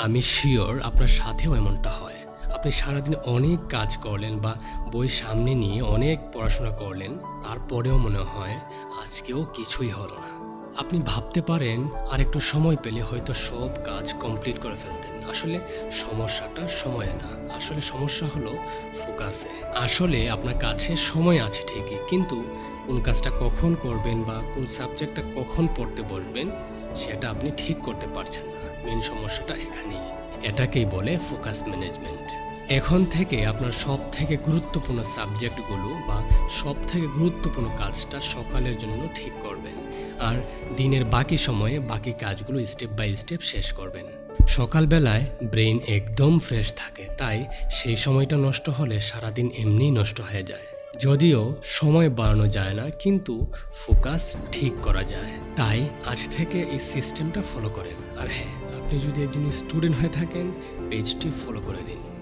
আমি শিওর আপনার সাথেও এমনটা হয়। আপনি সারাদিন অনেক কাজ করলেন বা বই সামনে নিয়ে অনেক পড়াশোনা করলেন, তারপরেও মনে হয় আজকেও কিছুই হলো না। আপনি ভাবতে পারেন আর একটু সময় পেলে হয়তো সব কাজ কমপ্লিট করে ফেলতেন। আসলে সমস্যাটা সময়ে না, আসলে সমস্যা হলো ফোকাসে। আসলে আপনার কাছে সময় আছে ঠিকই, কিন্তু কোন কাজটা কখন করবেন বা কোন সাবজেক্টটা কখন পড়তে বসবেন সেটা আপনি ঠিক করতে পারছেন না। মেন সমস্যাটা এখানেই। এটাকেই বলে ফোকাস ম্যানেজমেন্ট। এখন থেকে আপনার সব থেকে গুরুত্বপূর্ণ সাবজেক্টগুলো বা সব থেকে গুরুত্বপূর্ণ কাজটা সকালের জন্য ঠিক করবেন, আর দিনের বাকি সময়ে বাকি কাজগুলো স্টেপ বাই স্টেপ শেষ করবেন। সকালবেলায় ব্রেইন একদম ফ্রেশ থাকে, তাই সেই সময়টা নষ্ট হলে সারাদিন এমনিই নষ্ট হয়ে যায়। যদিও সময় বাড়ানো যায় না, কিন্তু ফোকাস ঠিক করা যায়। তাই আজ থেকে এই সিস্টেমটা ফলো করেন। আর হ্যাঁ, আপনি যদি একজন স্টুডেন্ট হয়ে থাকেন, পেজটি ফলো করে দিন।